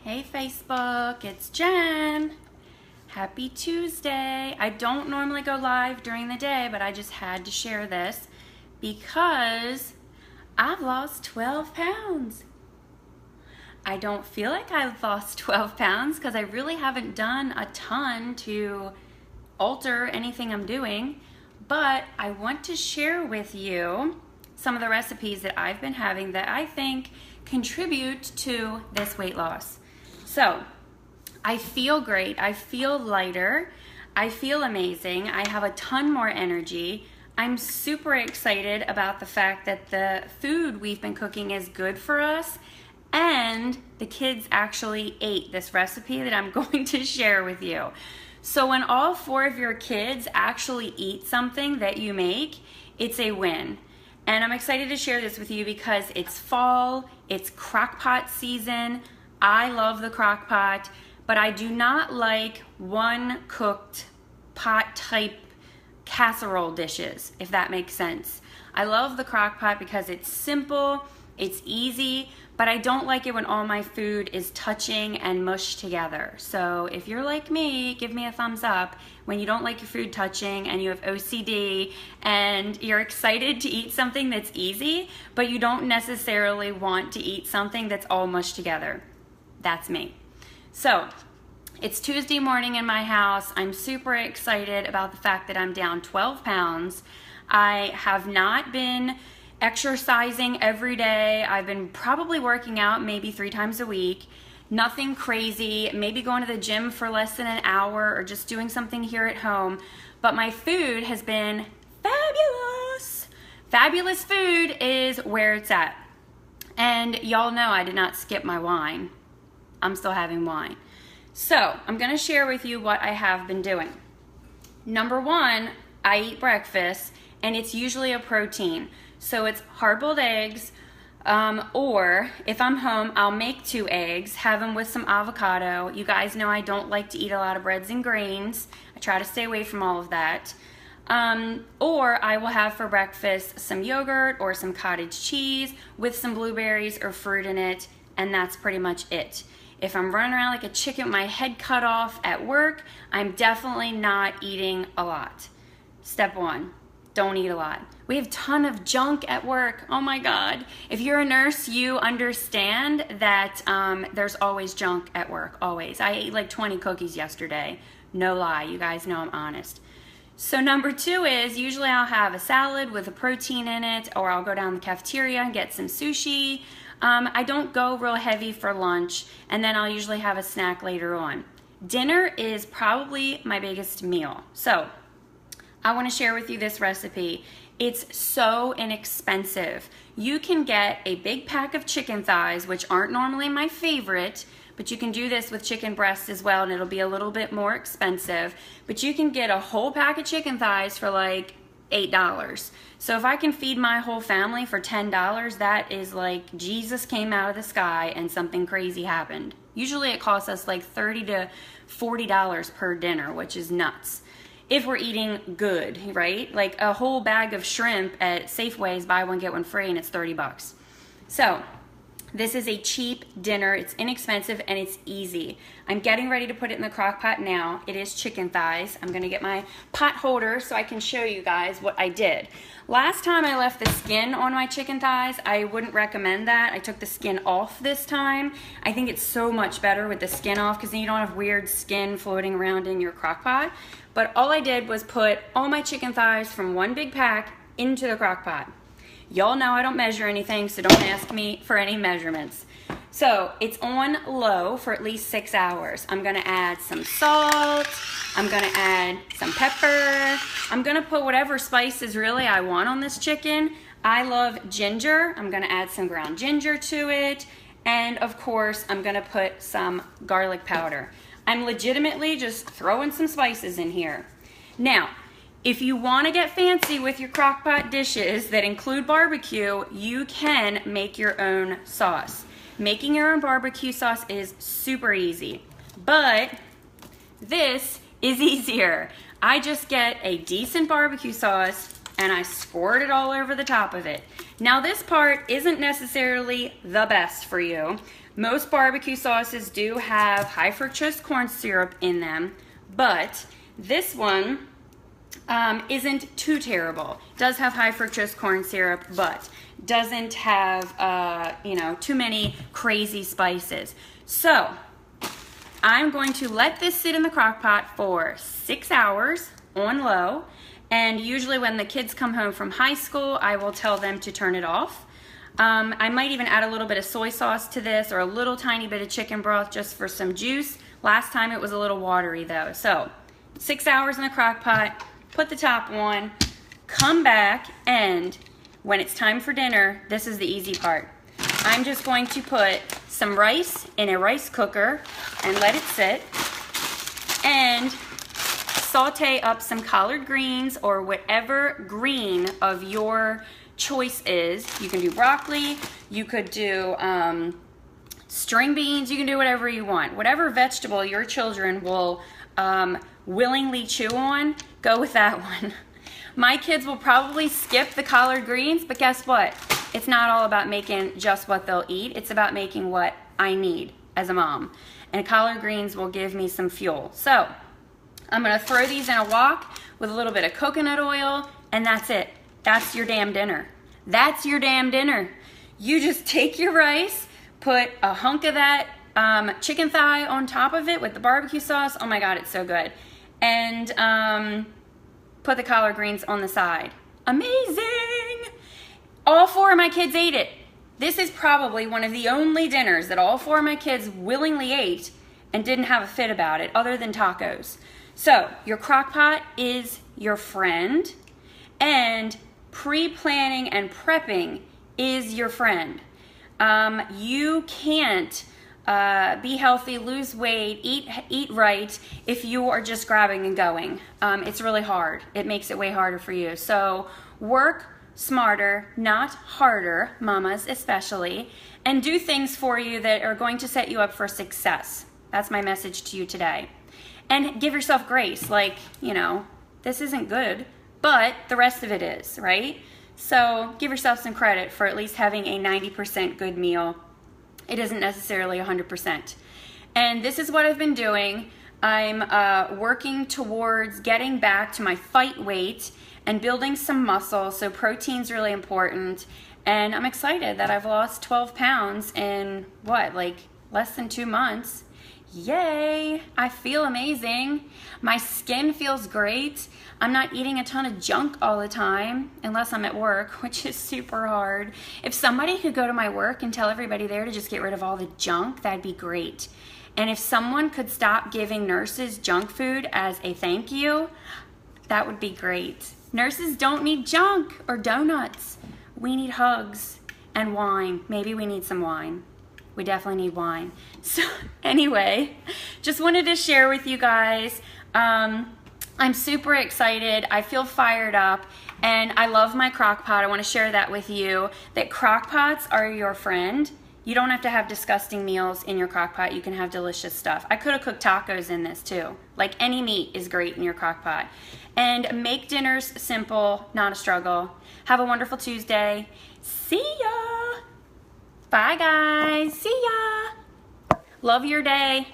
Hey Facebook, it's Jen. Happy Tuesday. I don't normally go live during the day, but I just had to share this because I've lost 12 pounds. I don't feel like I've lost 12 pounds because I really haven't done a ton to alter anything I'm doing, but I want to share with you some of the recipes that I've been having that I think contribute to this weight loss. So, I feel great, I feel lighter, I feel amazing, I have a ton more energy. I'm super excited about the fact that the food we've been cooking is good for us, and the kids actually ate this recipe that I'm going to share with you. So when all 4 of your kids actually eat something that you make, it's a win. And I'm excited to share this with you because it's fall, it's crock pot season. I love the crock pot, but I do not like one cooked pot type casserole dishes, if that makes sense. I love the crock pot because it's simple, it's easy, but I don't like it when all my food is touching and mushed together. So if you're like me, give me a thumbs up when you don't like your food touching and you have OCD and you're excited to eat something that's easy, but you don't necessarily want to eat something that's all mushed together. That's me. So it's Tuesday morning in my house. I'm super excited about the fact that I'm down 12 pounds. I have not been exercising every day. I've been probably working out maybe 3 times a week. Nothing crazy, maybe going to the gym for less than an hour or just doing something here at home. But my food has been fabulous. Fabulous food is where it's at. And y'all know I did not skip my wine. I'm still having wine. So I'm going to share with you what I have been doing. Number 1, I eat breakfast and it's usually a protein. So it's hard-boiled eggs, or if I'm home, I'll make 2 eggs, have them with some avocado. You guys know I don't like to eat a lot of breads and grains. I try to stay away from all of that. Or I will have for breakfast some yogurt or some cottage cheese with some blueberries or fruit in it, and that's pretty much it. If I'm running around like a chicken with my head cut off at work, I'm definitely not eating a lot. Step 1, don't eat a lot. We have a ton of junk at work. Oh my God. If you're a nurse, you understand that there's always junk at work, always. I ate like 20 cookies yesterday. No lie, you guys know I'm honest. So number 2 is usually I'll have a salad with a protein in it, or I'll go down the cafeteria and get some sushi. I don't go real heavy for lunch, and then I'll usually have a snack later on. Dinner is probably my biggest meal. So I want to share with you this recipe. It's so inexpensive. You can get a big pack of chicken thighs, which aren't normally my favorite, but you can do this with chicken breasts as well, and it'll be a little bit more expensive. But you can get a whole pack of chicken thighs for like $8. So if I can feed my whole family for $10, that is like Jesus came out of the sky and something crazy happened. Usually it costs us like $30 to $40 per dinner, which is nuts. If we're eating good, right? Like a whole bag of shrimp at Safeway is buy one, get one free, and it's 30 bucks. So this is a cheap dinner. It's inexpensive and it's easy. I'm getting ready to put it in the crock pot now. It is chicken thighs. I'm gonna get my pot holder so I can show you guys what I did. Last time I left the skin on my chicken thighs. I wouldn't recommend that. I took the skin off this time. I think it's so much better with the skin off because then you don't have weird skin floating around in your crock pot. But all I did was put all my chicken thighs from one big pack into the crock pot. Y'all know I don't measure anything, so don't ask me for any measurements. So it's on low for at least 6 hours. I'm gonna add some salt, I'm gonna add some pepper, I'm gonna put whatever spices really I want on this chicken. I love ginger, I'm gonna add some ground ginger to it, and of course I'm gonna put some garlic powder. I'm legitimately just throwing some spices in here. Now, if you want to get fancy with your crock pot dishes that include barbecue, you can make your own sauce. Making your own barbecue sauce is super easy, but this is easier. I just get a decent barbecue sauce and I squirt it all over the top of it. Now this part isn't necessarily the best for you. Most barbecue sauces do have high fructose corn syrup in them, but this one isn't too terrible. It does have high fructose corn syrup, but doesn't have too many crazy spices. So I'm going to let this sit in the crock pot for 6 hours on low, and usually when the kids come home from high school, I will tell them to turn it off. I might even add a little bit of soy sauce to this, or a little tiny bit of chicken broth just for some juice. Last time it was a little watery though. So 6 hours in the crock pot, put the top on, come back, and when it's time for dinner, this is the easy part. I'm just going to put some rice in a rice cooker and let it sit, and saute up some collard greens or whatever green of your choice is. You can do broccoli, you could do string beans, you can do whatever you want. Whatever vegetable your children will willingly chew on, go with that one. My kids will probably skip the collard greens, but guess what? It's not all about making just what they'll eat. It's about making what I need as a mom. And collard greens will give me some fuel. So I'm gonna throw these in a wok with a little bit of coconut oil, and that's it. That's your damn dinner. That's your damn dinner. You just take your rice, put a hunk of that chicken thigh on top of it with the barbecue sauce. Oh my God, it's so good. And put the collard greens on the side. Amazing! All 4 of my kids ate it. This is probably one of the only dinners that all 4 of my kids willingly ate and didn't have a fit about it, other than tacos. So your crock pot is your friend, and pre-planning and prepping is your friend. You can't be healthy, lose weight, eat right if you are just grabbing and going. It's really hard. It makes it way harder for you. So work smarter, not harder, mamas especially, and do things for you that are going to set you up for success. That's my message to you today. And give yourself grace, like, this isn't good, but the rest of it is, right? So give yourself some credit for at least having a 90% good meal. It isn't necessarily 100%. And this is what I've been doing. I'm working towards getting back to my fight weight and building some muscle, so protein's really important. And I'm excited that I've lost 12 pounds in, less than 2 months. Yay! I feel amazing. My skin feels great. I'm not eating a ton of junk all the time, unless I'm at work, which is super hard. If somebody could go to my work and tell everybody there to just get rid of all the junk, that'd be great. And if someone could stop giving nurses junk food as a thank you, that would be great. Nurses don't need junk or donuts. We need hugs and wine. Maybe we need some wine. We definitely need wine. So anyway, just wanted to share with you guys. I'm super excited. I feel fired up, and I love my crock pot. I want to share that with you, that crock pots are your friend. You don't have to have disgusting meals in your crock pot. You can have delicious stuff. I could have cooked tacos in this too. Like, any meat is great in your crock pot. And make dinners simple, not a struggle. Have a wonderful Tuesday. See ya. Bye guys. See ya. Love your day.